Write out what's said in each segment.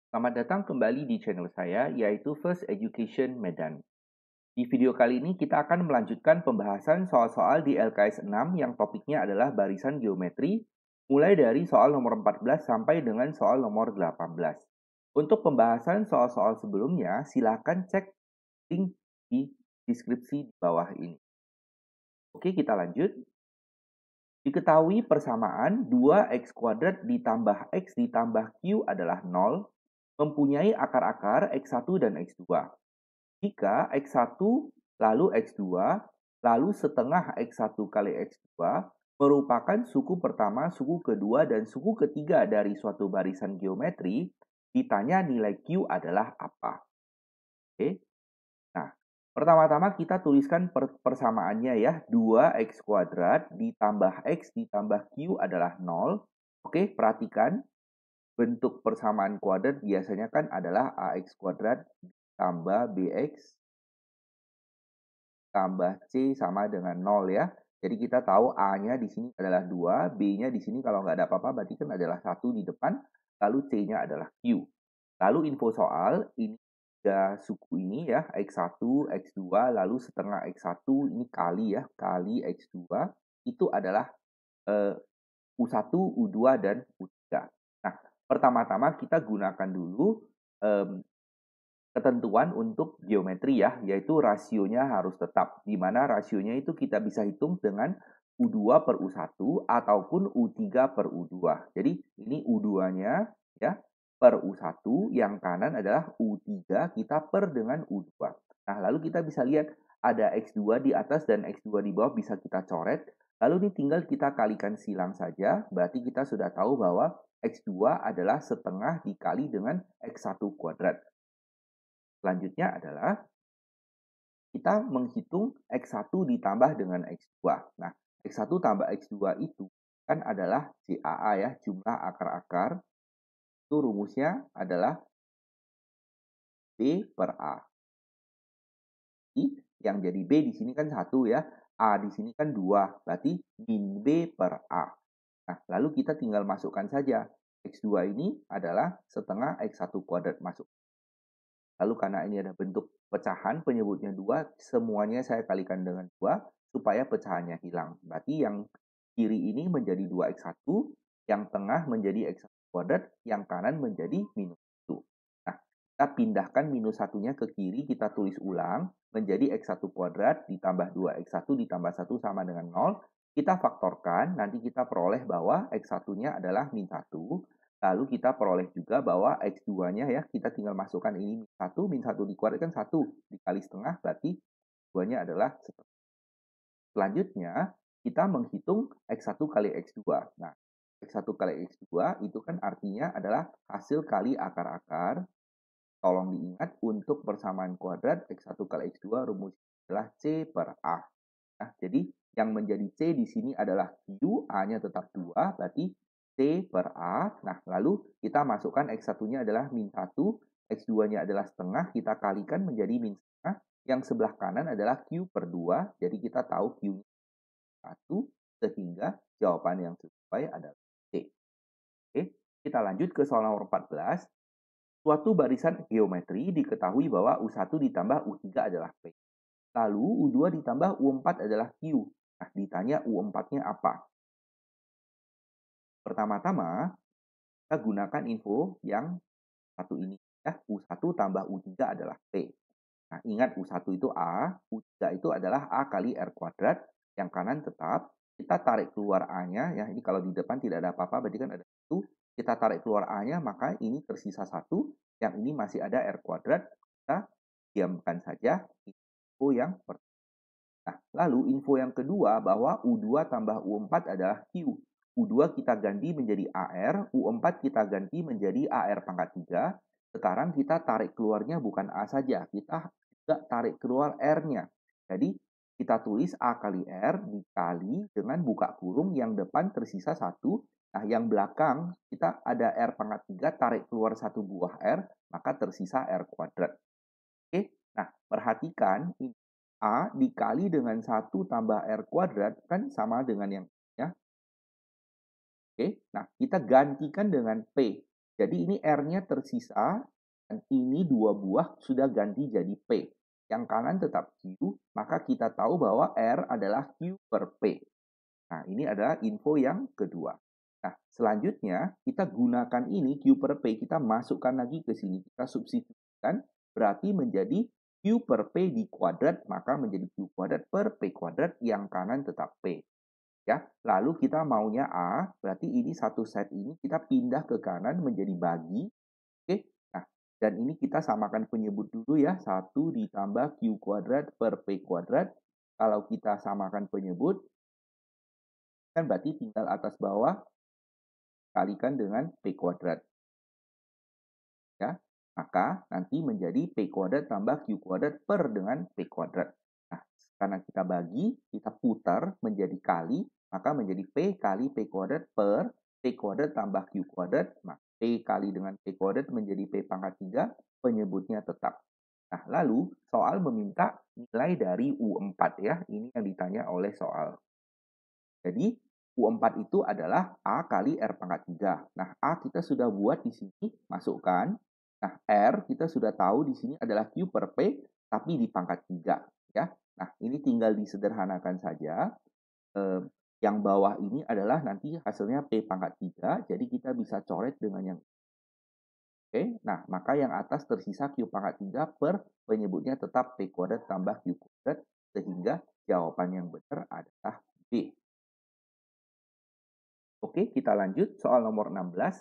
Selamat datang kembali di channel saya, yaitu First Education Medan. Di video kali ini kita akan melanjutkan pembahasan soal-soal di LKS 6 yang topiknya adalah barisan geometri, mulai dari soal nomor 14 sampai dengan soal nomor 18. Untuk pembahasan soal-soal sebelumnya, silakan cek link di deskripsi di bawah ini. Oke, kita lanjut. Diketahui persamaan 2x kuadrat ditambah x ditambah q adalah 0, mempunyai akar-akar x1 dan x2. Jika x1 lalu x2 lalu setengah x1 kali x2 merupakan suku pertama, suku kedua, dan suku ketiga dari suatu barisan geometri, ditanya nilai Q adalah apa. Oke. Nah, pertama-tama kita tuliskan persamaannya ya. 2x kuadrat ditambah x ditambah q adalah 0. Oke, perhatikan. Bentuk persamaan kuadrat biasanya kan adalah ax kuadrat tambah bx tambah c sama dengan 0 ya. Jadi kita tahu A-nya di sini adalah 2, B-nya di sini kalau nggak ada apa-apa berarti kan adalah 1 di depan, lalu C-nya adalah Q. Lalu info soal, ini tiga suku ini ya, X1, X2, lalu setengah X1, ini kali ya, kali X2, itu adalah U1, U2, dan U3. Nah, pertama-tama kita gunakan dulu ketentuan untuk geometri ya, yaitu rasionya harus tetap, di mana rasionya itu kita bisa hitung dengan U2 per U1 ataupun U3 per U2. Jadi ini U2-nya ya per U1, yang kanan adalah U3 kita per dengan U2. Nah, lalu kita bisa lihat ada X2 di atas dan X2 di bawah bisa kita coret. Lalu ini tinggal kita kalikan silang saja, berarti kita sudah tahu bahwa X2 adalah setengah dikali dengan X1 kuadrat. Selanjutnya adalah kita menghitung X1 ditambah dengan X2. Nah, X1 tambah X2 itu kan adalah JAA ya, jumlah akar-akar. Itu rumusnya adalah B per A. Yang jadi B di sini kan 1 ya, A di sini kan 2, berarti min B per A. Nah, lalu kita tinggal masukkan saja. X2 ini adalah setengah X1 kuadrat masuk. Lalu karena ini ada bentuk pecahan, penyebutnya 2, semuanya saya kalikan dengan 2 supaya pecahannya hilang. Berarti yang kiri ini menjadi 2x1, yang tengah menjadi x1 kuadrat, yang kanan menjadi minus 1. Nah, kita pindahkan minus 1-nya ke kiri, kita tulis ulang, menjadi x1 kuadrat ditambah 2x1 ditambah 1 sama dengan 0. Kita faktorkan, nanti kita peroleh bahwa x1-nya adalah min 1, lalu kita peroleh juga bahwa X2-nya ya, kita tinggal masukkan ini min 1 dikuadratkan 1 dikali setengah, berarti X2-nya adalah setengah. Selanjutnya, kita menghitung X1 kali X2. Nah, X1 kali X2 itu kan artinya adalah hasil kali akar-akar. Tolong diingat, untuk persamaan kuadrat X1 kali X2 rumusnya adalah C per A. Nah, jadi yang menjadi C di sini adalah Q, A-nya tetap 2, berarti C per A. Nah, lalu kita masukkan X1-nya adalah min 1, X2-nya adalah setengah, kita kalikan menjadi min setengah. Yang sebelah kanan adalah Q per 2, jadi kita tahu Q-nya 1, sehingga jawaban yang sesuai adalah C. Oke, kita lanjut ke soal nomor 14. Suatu barisan geometri diketahui bahwa U1 ditambah U3 adalah P. Lalu U2 ditambah U4 adalah Q. Nah, ditanya U4-nya apa? Pertama-tama, kita gunakan info yang satu ini. Ya, U1 tambah U3 adalah P. Nah, ingat U1 itu A, U3 itu adalah A kali R kuadrat. Yang kanan tetap, kita tarik keluar A-nya. Ya, ini kalau di depan tidak ada apa-apa, berarti kan ada 1. Kita tarik keluar A-nya, maka ini tersisa 1. Yang ini masih ada R kuadrat. Kita diamkan saja info yang pertama. Nah, lalu info yang kedua bahwa U2 tambah U4 adalah Q. U2 kita ganti menjadi AR, U4 kita ganti menjadi AR pangkat 3. Sekarang kita tarik keluarnya bukan A saja, kita juga tarik keluar R-nya. Jadi, kita tulis A kali R dikali dengan buka kurung yang depan tersisa 1. Nah, yang belakang kita ada R pangkat 3, tarik keluar 1 buah R, maka tersisa R kuadrat. Oke, nah perhatikan ini A dikali dengan 1 tambah R kuadrat kan sama dengan yang ya. Oke, nah kita gantikan dengan P. Jadi ini R-nya tersisa, dan ini 2 buah sudah ganti jadi P. Yang kanan tetap Q, maka kita tahu bahwa R adalah Q per P. Nah, ini adalah info yang kedua. Nah, selanjutnya kita gunakan ini Q per P, kita masukkan lagi ke sini, kita substitusikan, berarti menjadi Q per P di kuadrat, maka menjadi Q kuadrat per P kuadrat, yang kanan tetap P. Ya, lalu kita maunya A, berarti ini satu set ini kita pindah ke kanan menjadi bagi. Oke, nah, dan ini kita samakan penyebut dulu ya, 1 ditambah Q kuadrat per P kuadrat. Kalau kita samakan penyebut, kan berarti tinggal atas bawah kalikan dengan P kuadrat. Ya, maka nanti menjadi P kuadrat tambah Q kuadrat per dengan P kuadrat. Nah, karena kita bagi, kita putar menjadi kali, maka menjadi P kali P kuadrat per P kuadrat tambah Q kuadrat. Nah, P kali dengan P kuadrat menjadi P pangkat 3, penyebutnya tetap. Nah, lalu soal meminta nilai dari U4 ya, ini yang ditanya oleh soal. Jadi, U4 itu adalah A kali R pangkat 3. Nah, A kita sudah buat di sini, masukkan. Nah, R kita sudah tahu di sini adalah Q per P, tapi di pangkat 3. Ya. Nah, ini tinggal disederhanakan saja. Yang bawah ini adalah nanti hasilnya P pangkat 3, jadi kita bisa coret dengan yang Oke, nah maka yang atas tersisa Q pangkat 3 per penyebutnya tetap P kuadrat tambah Q kuadrat, sehingga jawaban yang benar adalah B. Oke, kita lanjut soal nomor 16.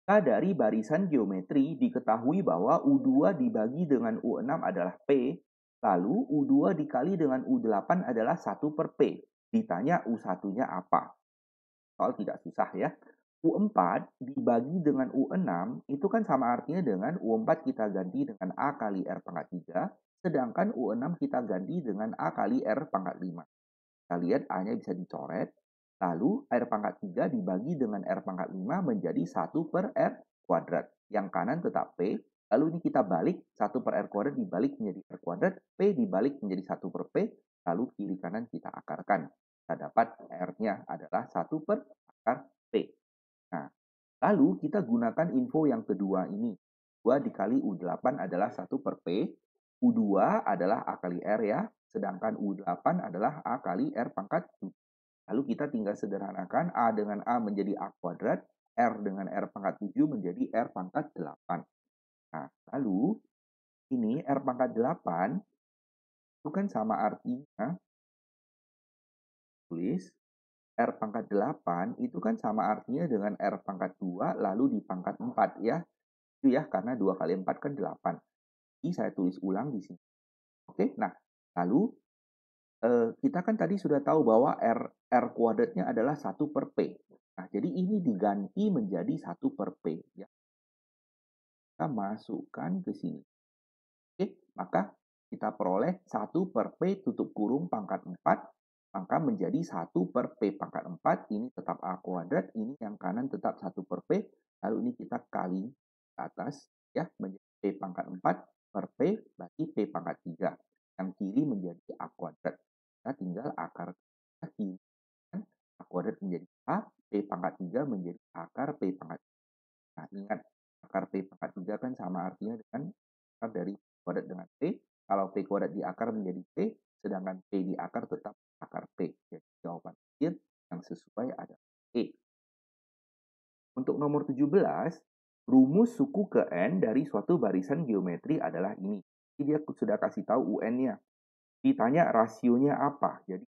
Jika dari barisan geometri diketahui bahwa U2 dibagi dengan U6 adalah P, lalu U2 dikali dengan U8 adalah 1 per P. Ditanya U1-nya apa? Soal tidak susah ya. U4 dibagi dengan U6 itu kan sama artinya dengan U4 kita ganti dengan A kali R pangkat 3, sedangkan U6 kita ganti dengan A kali R pangkat 5. Kita lihat A-nya bisa dicoret. Lalu R pangkat 3 dibagi dengan R pangkat 5 menjadi 1 per R kuadrat. Yang kanan tetap P. Lalu ini kita balik, 1 per R kuadrat dibalik menjadi R kuadrat. P dibalik menjadi 1 per P. Lalu kiri kanan kita akarkan. Kita dapat R-nya adalah 1 per akar P. Nah, lalu kita gunakan info yang kedua ini. 2 dikali U8 adalah 1 per P. U2 adalah A kali R ya. Sedangkan U8 adalah A kali R pangkat 7. Lalu kita tinggal sederhanakan A dengan A menjadi A kuadrat, R dengan R pangkat 7 menjadi R pangkat 8. Nah, lalu ini R pangkat 8 itu kan sama artinya, tulis R pangkat 8 itu kan sama artinya dengan R pangkat 2 lalu di pangkat 4 ya. Itu ya, karena 2 kali 4 kan 8. Jadi saya tulis ulang di sini. Oke, nah lalu kita kan tadi sudah tahu bahwa R kuadratnya adalah 1 per P. Nah, jadi ini diganti menjadi 1 per P. Ya. Kita masukkan ke sini. Oke, maka kita peroleh 1 per P tutup kurung pangkat 4. Maka menjadi 1 per P pangkat 4. Ini tetap A kuadrat. Ini yang kanan tetap 1 per P. Lalu ini kita kali ke atas. Ya, menjadi P pangkat 4 per P. Berarti P pangkat 3. Yang kiri menjadi A kuadrat. Kita tinggal akar kiri. A kuadrat menjadi A, P pangkat 3 menjadi akar P pangkat 3. Nah, ingat, akar P pangkat 3 kan sama artinya dengan akar dari kuadrat dengan P. Kalau P kuadrat di akar menjadi P, sedangkan P di akar tetap akar P. Jadi jawaban akhir yang sesuai adalah E. Untuk nomor 17, rumus suku ke N dari suatu barisan geometri adalah ini. Jadi dia sudah kasih tahu UN-nya. Ditanya rasionya apa. Jadi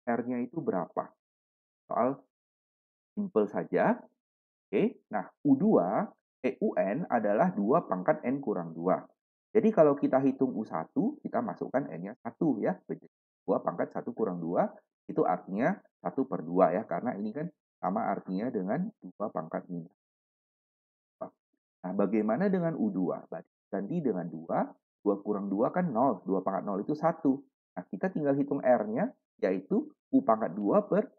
R-nya itu berapa. Soal simple saja. Oke, nah U2, UN adalah 2 pangkat N kurang 2. Jadi kalau kita hitung U1, kita masukkan N-nya 1 ya. 2 pangkat 1 kurang 2, itu artinya 1 per 2 ya. Karena ini kan sama artinya dengan 2 pangkat minus. Nah, bagaimana dengan U2? Ganti dengan 2, 2 kurang 2 kan 0. 2 pangkat 0 itu 1. Nah, kita tinggal hitung R-nya, yaitu U pangkat 2 per,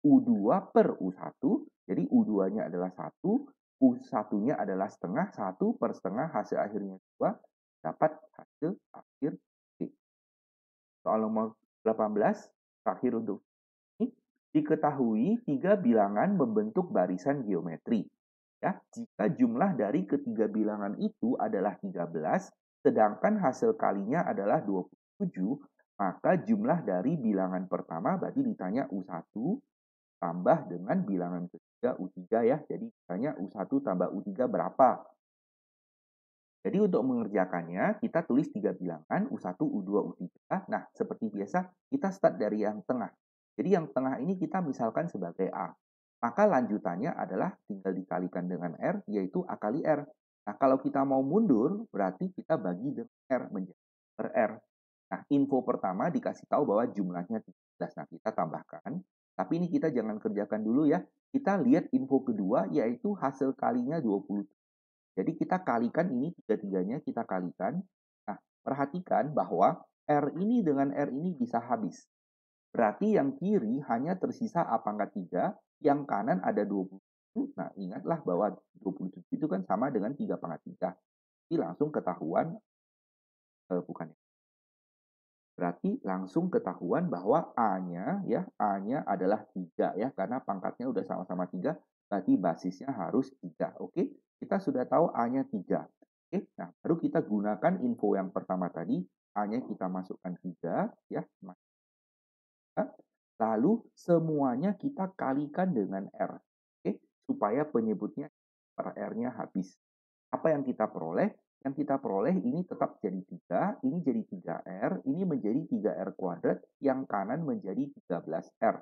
U2 per U1. Jadi U2-nya adalah 1, U1-nya adalah setengah, 1 per setengah, hasil akhirnya 2, dapat hasil akhir B. Soal nomor 18, terakhir untuk ini, diketahui 3 bilangan membentuk barisan geometri. Ya, jika jumlah dari ketiga bilangan itu adalah 13, sedangkan hasil kalinya adalah 27, maka jumlah dari bilangan pertama berarti ditanya U1 tambah dengan bilangan ketiga U3 ya. Jadi ditanya U1 tambah U3 berapa? Jadi untuk mengerjakannya, kita tulis 3 bilangan, U1, U2, U3. Nah, seperti biasa, kita start dari yang tengah. Jadi yang tengah ini kita misalkan sebagai A. Maka lanjutannya adalah tinggal dikalikan dengan R, yaitu A kali R. Nah, kalau kita mau mundur, berarti kita bagi dengan R menjadi per R. Nah, info pertama dikasih tahu bahwa jumlahnya 13. Nah, kita tambahkan. Tapi ini kita jangan kerjakan dulu ya. Kita lihat info kedua, yaitu hasil kalinya 20. Jadi kita kalikan ini tiga-tiganya kita kalikan. Nah, perhatikan bahwa R ini dengan R ini bisa habis. Berarti yang kiri hanya tersisa A pangkat 3, yang kanan ada 27. Nah, ingatlah bahwa 27 itu kan sama dengan 3 pangkat 3. Jadi langsung ketahuan, bukan ya. Berarti langsung ketahuan bahwa A-nya ya, A-nya adalah 3 ya, karena pangkatnya udah sama-sama 3, berarti basisnya harus 3. Oke, kita sudah tahu A-nya 3. Oke, nah baru kita gunakan info yang pertama tadi, A-nya kita masukkan 3 ya. Lalu semuanya kita kalikan dengan R. Oke, supaya penyebutnya per R-nya habis. Apa yang kita peroleh? Yang kita peroleh ini tetap jadi 3, ini jadi 3R, ini menjadi 3R kuadrat, yang kanan menjadi 13R.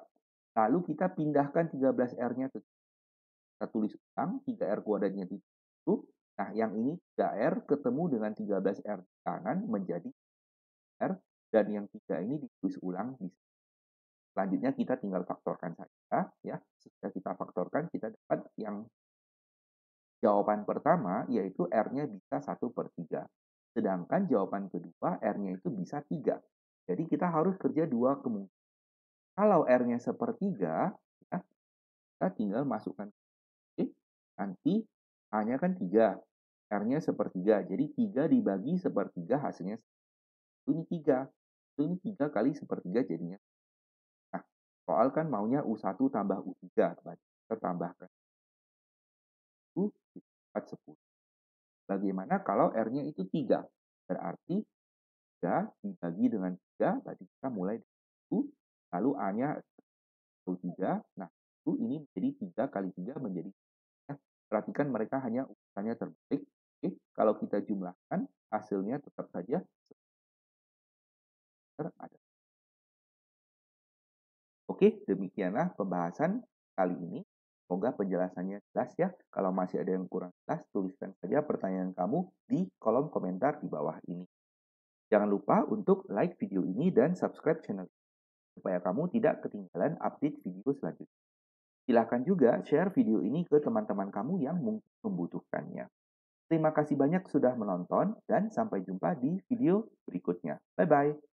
Lalu kita pindahkan 13R-nya ke kita tulis ulang, 3R kuadratnya itu. Nah, yang ini 3R ketemu dengan 13R kanan menjadi R, dan yang 3 ini ditulis ulang di sini. Selanjutnya kita tinggal faktorkan saja ya. Setelah kita faktorkan kita dapat yang jawaban pertama yaitu R-nya bisa 1/3. Sedangkan jawaban kedua R-nya itu bisa 3. Jadi kita harus kerja dua kemungkinan. Kalau R-nya 1/3, ya, kita tinggal masukkan. Oke, nanti A-nya kan 3. R-nya 1/3. Jadi 3 dibagi 1/3 hasilnya. Ini 3. Ini 3 kali 1/3 jadinya. Nah, soal kan maunya U1 tambah U3. Berarti kita tambahkan U 10. Bagaimana kalau R-nya itu 3? Berarti 3 dibagi dengan 3, berarti kita mulai dari 1, lalu A-nya 3. Nah, itu ini menjadi 3 kali 3 menjadi 3. Perhatikan mereka hanya urutannya terbalik. Oke, kalau kita jumlahkan, hasilnya tetap saja ada. Oke, demikianlah pembahasan kali ini. Semoga penjelasannya jelas ya. Kalau masih ada yang kurang jelas, tuliskan saja pertanyaan kamu di kolom komentar di bawah ini. Jangan lupa untuk like video ini dan subscribe channel ini, supaya kamu tidak ketinggalan update video selanjutnya. Silahkan juga share video ini ke teman-teman kamu yang mungkin membutuhkannya. Terima kasih banyak sudah menonton dan sampai jumpa di video berikutnya. Bye-bye.